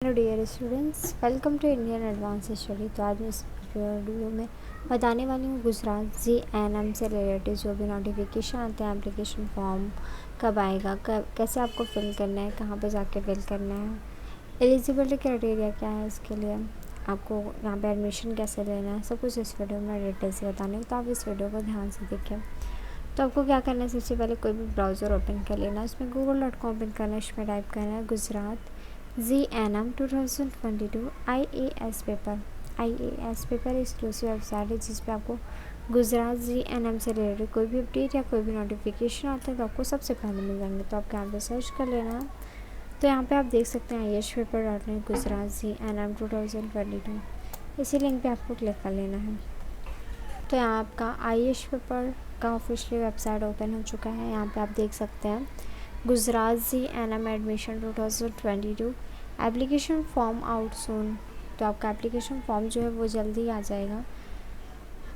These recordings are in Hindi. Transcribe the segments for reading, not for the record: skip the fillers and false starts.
Hello dear students, welcome to Indian advance study. तो आज मैं इस वीडियो में बताने वाली हूँ गुजरात GNM से रिलेटेड जो भी नोटिफिकेशन आते हैं, एप्लीकेशन फॉर्म कब आएगा, कब कैसे आपको फिल करना है, कहाँ पे जाके फिल करना है, एलिजिबिलिटी क्राइटेरिया क्या है इसके लिए, आपको यहाँ पे एडमिशन कैसे लेना है, सब कुछ इस वीडियो में डिटेल से बताने। तो आप इस वीडियो को ध्यान से देखें। तो आपको क्या करना है, सबसे पहले कोई भी ब्राउज़र ओपन कर लेना है, उसमें google.com ओपन करना है, इसमें टाइप करना है Gujarat GNM 2022 IAS paper exclusive website है जिस पे आपको गुजरात GNM से रिलेटेड कोई भी अपडेट या कोई भी नोटिफिकेशन आता है तो आपको सबसे पहले मिल जाएंगे। तो आपको यहाँ पे सर्च कर लेना है। तो यहाँ पे आप देख सकते हैं IAS paper .net Gujarat GNM 2022, इसी लिंक पे आपको क्लिक कर लेना है। तो यहाँ आपका IAS पेपर का ऑफिशियल वेबसाइट ओपन हो चुका है। यहाँ पे आप देख सकते हैं Gujarat GNM admission 2022 application form out soon. तो आपका एप्लीकेशन फॉर्म जो है वो जल्दी आ जाएगा।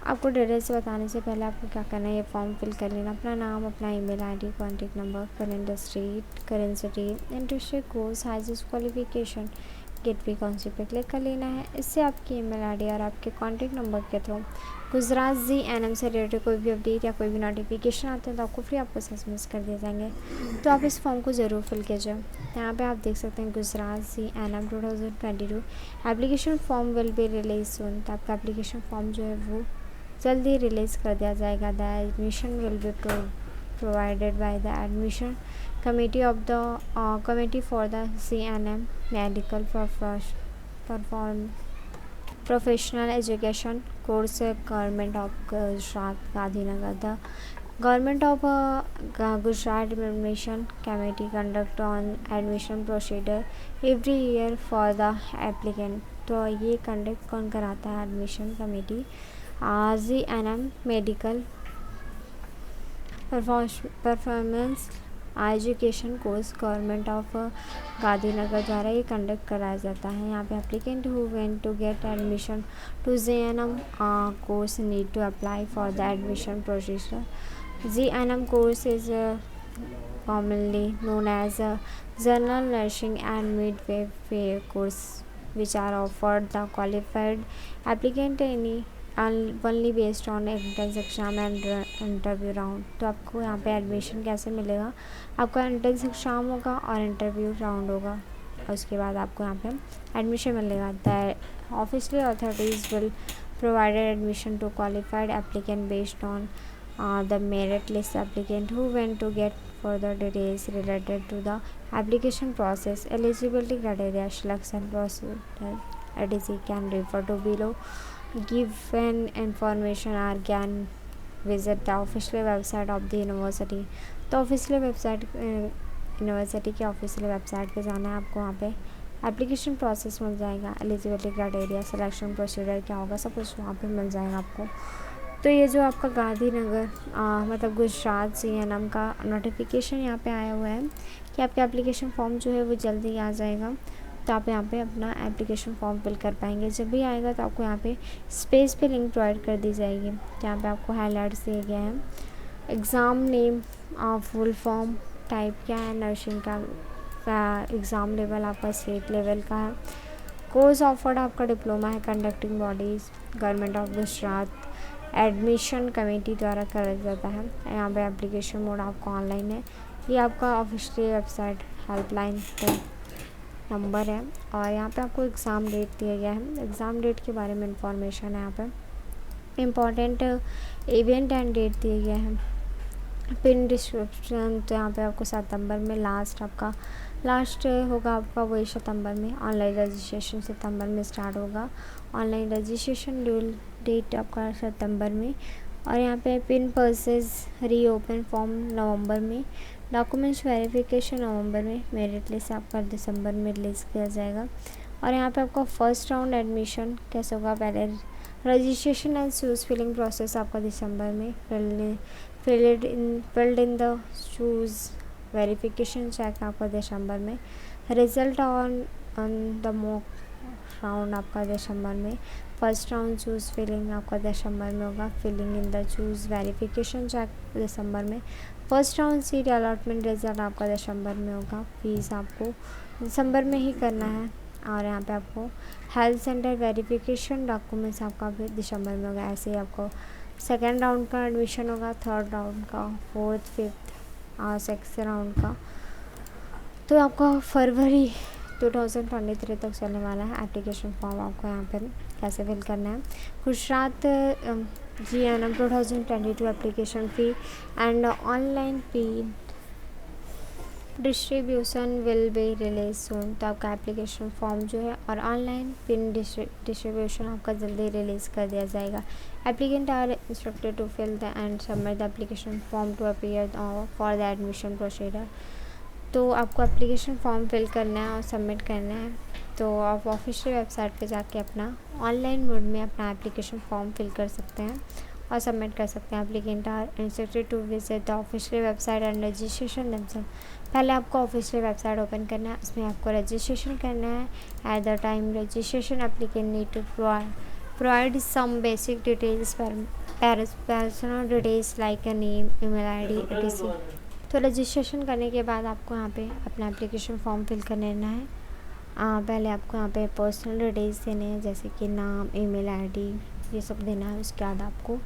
आपको डिटेल से बताने से पहले आपको क्या करना है, ये फॉर्म फिल कर लेना, अपना नाम, अपना email ID, contact number, current state, current city, interested course, highest qualification, गेट वी कौन सी पे क्लिक कर लेना है। इससे आपकी ईमेल आईडी और आपके कॉन्टैक्ट नंबर के थ्रू गुजरात GNM से रिलेटेड कोई भी अपडेट या कोई भी नोटिफिकेशन आते हैं तो आपको फ्री आपको SMS कर दिए जाएंगे। तो आप इस फॉर्म को ज़रूर फिल कीजिए। यहाँ पे आप देख सकते हैं Gujarat GNM 2022 application form will be release soon. तो आपका एप्लीकेशन फॉर्म जो है वो जल्दी रिलीज़ कर दिया जाएगा। The admission will be provided by the admission committee of the committee for the CNM medical professional education course government of Gujarat Gandhinagar. The government of Gujarat admission committee conduct on admission procedure every year for the applicant. तो ये कंडक्ट कौन कराता है? Admission committee GNM medical performance education course government of Gandhinagar द्वारा ये कंडक्ट कराया जाता है। यहाँ पे applicant who went to get admission to GNM course need to apply for the admission procedure. GNM course is commonly known as general nursing and midwifery course which are offered the qualified applicant only based on entrance exam and interview round। तो आपको यहाँ पे एडमिशन कैसे मिलेगा? आपका एंट्रेंस एग्ज़ाम होगा और इंटरव्यू राउंड होगा, और उसके बाद आपको यहाँ पे एडमिशन मिलेगा। The official authorities will provided admission to qualified applicant based on the merit list applicant who went to get further details related to the application process, eligibility criteria, selection procedure, etc. can refer to below given information or can visit the official website of the university। तो ऑफिशियल वेबसाइट यूनिवर्सिटी के ऑफिशियल वेबसाइट पे जाना है आपको। वहाँ पे एप्लीकेशन प्रोसेस मिल जाएगा, एलिजिबिलिटी क्राइटेरिया, सिलेक्शन प्रोसीजर क्या होगा, सब कुछ वहाँ पे मिल जाएगा आपको। तो ये जो आपका गांधीनगर मतलब गुजरात GNM का नोटिफिकेशन यहाँ पे आया हुआ है कि आपका एप्लीकेशन फॉर्म जो है वो जल्दी आ जाएगा। तो आप यहाँ पे अपना एप्लीकेशन फॉर्म फिल कर पाएंगे। जब भी आएगा तो आपको यहाँ पे स्पेस पे लिंक प्रोवाइड कर दी जाएगी। तो यहाँ पे आपको हाईलाइट्स दिए गए हैं। Exam name, full form, type क्या है, नर्सिंग का एग्ज़ाम लेवल आपका स्टेट लेवल का है। कोर्स ऑफर्ड आपका डिप्लोमा है, conducting bodies government of Gujarat admission committee द्वारा करा जाता है। यहाँ पे एप्लीकेशन मोड आपका ऑनलाइन है। ये आपका ऑफिशियल वेबसाइट हेल्पलाइन पे नंबर है, और यहाँ पे आपको एग्ज़ाम डेट दिया गया है। एग्ज़ाम डेट के बारे में इंफॉर्मेशन है। यहाँ पे इम्पॉर्टेंट इवेंट एंड डेट दिए गए हैं। पिन डिस्क्रिप्शन, तो यहाँ पे आपको सितंबर में लास्ट होगा आपका वही सितंबर में। ऑनलाइन रजिस्ट्रेशन सितंबर में स्टार्ट होगा। ऑनलाइन रजिस्ट्रेशन ड्यूल डेट आपका सितंबर में, और यहाँ पे पिन परसेज रीओपन फॉर्म नवंबर में, डॉक्यूमेंट्स वेरिफिकेशन नवंबर में, मेरिट लिस्ट आपका दिसंबर में रिलीज़ किया जाएगा। और यहाँ पे आपका फर्स्ट राउंड एडमिशन कैसे होगा, पहले registration and choice filling process आपका दिसंबर में, filled in the choice verification check आपका दिसंबर में, result on the mock round आपका दिसंबर में, फर्स्ट राउंड चूज़ फिलिंग आपका दिसंबर में होगा, filling in the choose verification check दिसंबर में, first round seat allotment result आपका दिसंबर में होगा। फीस आपको दिसंबर में ही करना है। और यहाँ पे आपको हेल्थ सेंटर वेरिफिकेशन डॉक्यूमेंट्स आपका भी दिसंबर में होगा। ऐसे ही आपको सेकेंड राउंड का एडमिशन होगा, थर्ड राउंड का, फोर्थ, फिफ्थ और सिक्स राउंड का तो आपका फरवरी 2023 तक चलने वाला है। एप्लीकेशन फॉर्म आपको यहाँ पर कैसे फिल करना है। Gujarat GNM 2022 application fee and online fee distribution will be release soon. तो आपका एप्लीकेशन फॉर्म जो है और ऑनलाइन पिन डिस्ट्रीब्यूशन आपका जल्दी रिलीज़ कर दिया जाएगा। Applicant are instructed to fill the and submit the application form to appear for the admission procedure. तो आपको एप्लीकेशन फॉर्म फिल करना है और सबमिट करना है। तो आप ऑफिशियल वेबसाइट पे जाके अपना ऑनलाइन मोड में अपना एप्लीकेशन फॉर्म फिल कर सकते हैं और सबमिट कर सकते हैं। Applicant are instructed to visit the official website and registration themselves. पहले आपको ऑफिशियल वेबसाइट ओपन करना है, उसमें आपको रजिस्ट्रेशन करना है। At the time registration applicant need to provide some basic details personal details like a name, email ID etc। तो रजिस्ट्रेशन करने के बाद आपको यहाँ पे अपना एप्लीकेशन फॉर्म फिल कर लेना है। पहले आपको यहाँ पे पर्सनल डिटेल्स देने हैं, जैसे कि नाम, ईमेल ID ये सब देना है। उसके बाद आपको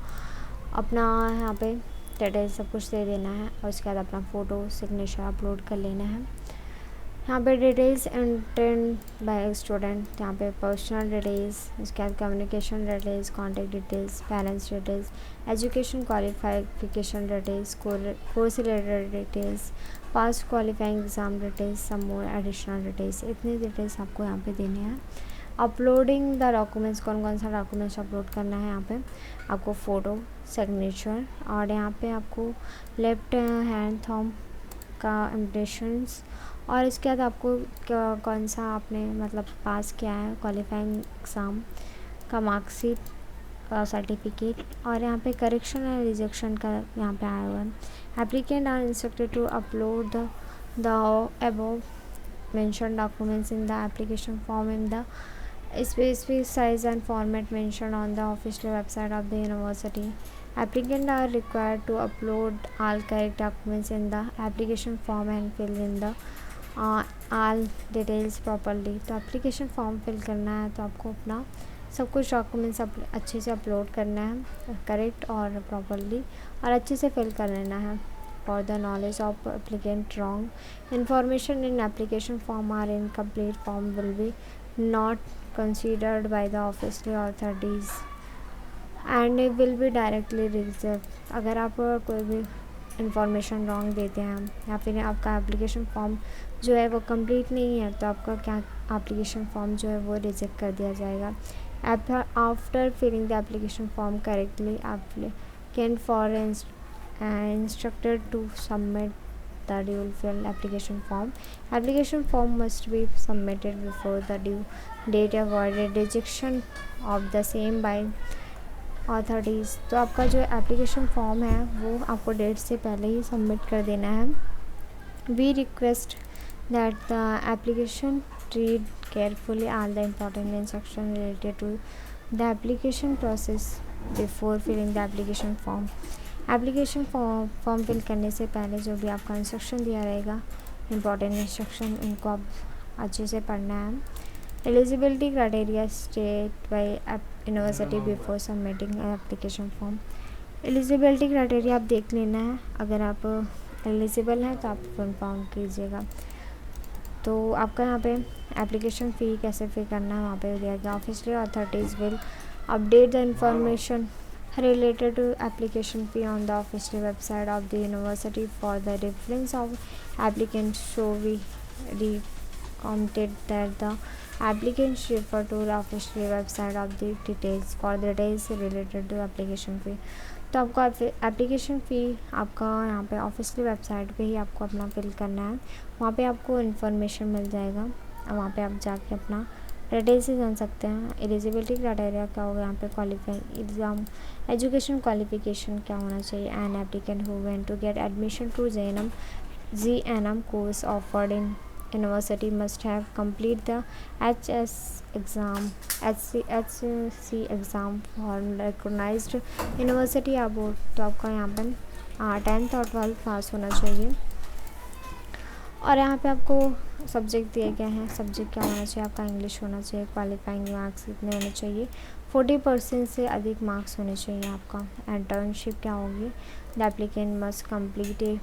अपना यहाँ पे डिटेल्स सब कुछ दे देना है और उसके बाद अपना फ़ोटो सिग्नेचर अपलोड कर लेना है। यहाँ पे डिटेल्स एंटर्ड बाय स्टूडेंट, यहाँ पे पर्सनल डिटेल्स, उसके बाद communication details, contact details, parents details, education qualification details, course related details, past qualifying exam details, some more additional details. इतनी डिटेल्स आपको यहाँ पे देने हैं। अपलोडिंग द डॉक्यूमेंट्स, कौन कौन सा डॉक्यूमेंट्स अपलोड करना है। यहाँ पे आपको फ़ोटो, सिग्नेचर और यहाँ पे आपको लेफ्ट हैंड थंब का इम्प्रेशंस और इसके बाद आपको कौन सा आपने मतलब पास किया है, क्वालिफाइंग एग्ज़ाम का मार्कशीट, सर्टिफिकेट और यहाँ पे करेक्शन एंड रिजेक्शन का यहाँ पे आया हुआ है। Applicant are instructed to upload the above mentioned documents in the application form in the specific size and format mentioned on the official website of the university. Applicants are required to upload all correct documents in the application form and fill in the all details properly। तो एप्लीकेशन फॉर्म फिल करना है तो आपको अपना सब कुछ डॉक्यूमेंट्स अच्छे से अपलोड करना है करेक्ट और प्रॉपरली और अच्छे से फिल कर लेना है। For the knowledge of applicant, wrong information in application form or incomplete form will be not considered by the official authorities and it will be directly rejected। अगर आप कोई भी इंफॉर्मेशन रॉन्ग देते हैं या फिर आपका एप्लीकेशन फॉर्म जो है वो कंप्लीट नहीं है तो आपका क्या एप्लीकेशन फॉर्म जो है वो रिजेक्ट कर दिया जाएगा। After filling the application form correctly applicant for instructed to submit the due fill application form। Application form must be submitted before the due date avoided rejection of the same by authorities। तो आपका जो एप्लीकेशन फॉर्म है वो आपको डेट से पहले ही सबमिट कर देना है। We request that the application read carefully all the important instructions related to the application process before filling the application form। Application form fill करने से पहले जो भी आपका इंस्ट्रक्शन दिया रहेगा इम्पॉर्टेंट इंस्ट्रक्शन उनको आप अच्छे से पढ़ना है। Eligibility criteria state by university before submitting application form. Eligibility criteria आप देख लेना है, अगर आप एलिजिबल हैं तो आप फॉर्म फाउंड कीजिएगा। तो आपका यहाँ पे एप्लीकेशन फ़ी कैसे पे करना है वहाँ पे दिया गया। Official authorities will update the information related to application fee on the official website of the university for the reference of applicants, so we recommended that the applicants refer to the official website of the details for the details related to application fee। तो आपको एप्लीकेशन फ़ी आपका यहाँ पे ऑफिशियल वेबसाइट पे ही आपको अपना फिल करना है, वहाँ पे आपको इन्फॉर्मेशन मिल जाएगा और वहाँ पे आप जाके अपना डिटेल से जान सकते हैं। एलिजिबिलिटी क्राइटेरिया क्या होगा यहाँ पे, क्वालिफाइंग एग्ज़ाम, एजुकेशन क्वालिफिकेशन क्या होना चाहिए। An applicant who want to get admission to GNM course offered in university must have complete the HSC exam for recognized university या बोर्ड। तो आपका यहाँ पर 10th और 12th पास होना चाहिए और यहाँ पे आपको सब्जेक्ट दिए गए हैं। सब्जेक्ट क्या होना चाहिए आपका, इंग्लिश होना चाहिए। क्वालिफाइंग मार्क्स कितने होने चाहिए, 40% से अधिक मार्क्स होने चाहिए आपका। इंटर्नशिप क्या होगी, the applicant must complete A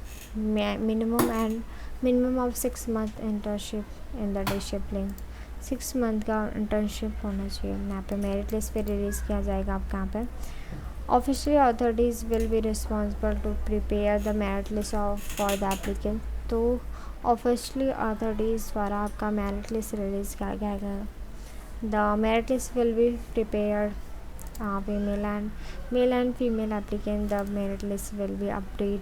minimum of 6 month internship in the discipline. 6 month का इंटर्नशिप होना चाहिए। यहाँ पे मेरिट लिस्ट पे रिलीज़ किया जाएगा आपका। यहाँ पे official authorities will be responsible to prepare the merit list for the applicant. तो ऑफिशियली अथॉरिटीज़ द्वारा आपका मेरिट लिस्ट रिलीज़ किया जाएगा। The merit list will be prepared male and female applicant. The merit list will be updated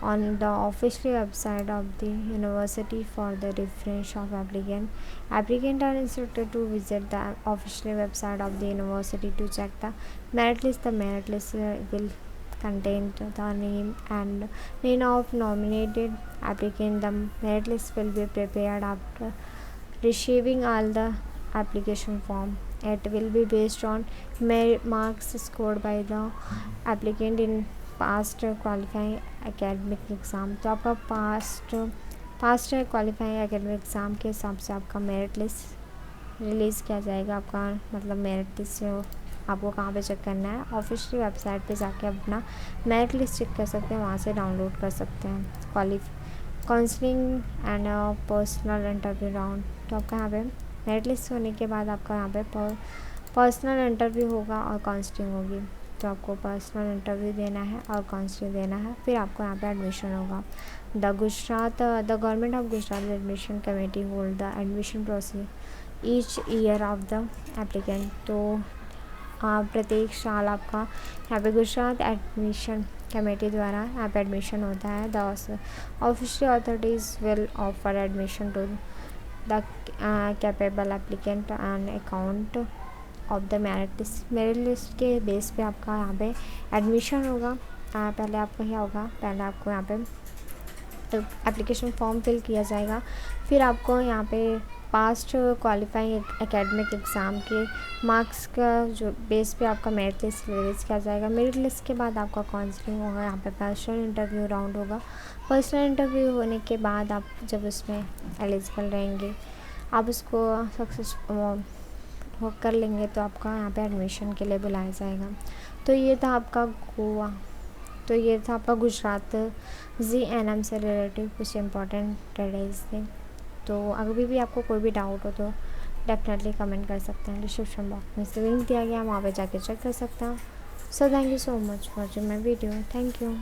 on the official website of the university for the reference of applicant. Applicants are instructed to visit the official website of the university to check the merit list. The merit list will contain the name of nominated applicant. The merit list will be prepared after receiving all the application form. It will be based on marks scored by the applicant in past qualifying academic exam. तो आपका पास्ट क्वालिफाइंग एकेडमिक एग्ज़ाम के हिसाब से आपका मेरिट लिस्ट रिलीज़ किया जाएगा। आपका मतलब मेरिट लिस्ट आपको कहाँ पे चेक करना है, ऑफिशियल वेबसाइट पे जाके अपना मेरिट लिस्ट चेक कर सकते हैं, वहाँ से डाउनलोड कर सकते हैं। Counselling and personal interview round. तो आपका यहाँ पे मेरिट लिस्ट होने के बाद आपका यहाँ पे पर्सनल इंटरव्यू होगा और काउंसलिंग होगी। तो आपको पर्सनल इंटरव्यू देना है और काउंसलिंग देना है, फिर आपको यहाँ पे एडमिशन होगा। The government of Gujarat admission committee hold the admission process each year of the applicant. तो प्रत्येक साल आपका यहाँ पे गुजरात एडमिशन कमेटी द्वारा यहाँ पे एडमिशन होता है। The official authorities will offer admission to the capable applicant and account of the merit list. Merit list के बेस पे आपका यहाँ पे एडमिशन होगा। पहले आपका क्या होगा, पहले आपको यहाँ पे एप्लीकेशन फॉर्म फिल किया जाएगा, फिर आपको यहाँ पे पास्ट क्वालिफाइंग एकेडमिक एग्ज़ाम के मार्क्स का जो बेस पे आपका मेरिट लिस्ट रिलीज़ किया जाएगा। मेरिट लिस्ट के बाद आपका काउंसलिंग होगा, यहाँ पे पर्सनल इंटरव्यू राउंड होगा। पर्सनल इंटरव्यू होने के बाद आप जब उसमें एलिजिबल रहेंगे, आप उसको सक्सेस कर लेंगे, तो आपका यहाँ पे एडमिशन के लिए बुलाया जाएगा। तो ये था आपका गुजरात GNM से रिलेटिव कुछ इम्पोर्टेंट डिटेल्स थे। तो अभी भी आपको कोई भी डाउट हो तो डेफिनेटली कमेंट कर सकते हैं। डिस्क्रिप्शन बॉक्स में से लिंक दिया गया, वहाँ पे जाके चेक कर सकते हैं। So thank you so much for watching my video. Thank you.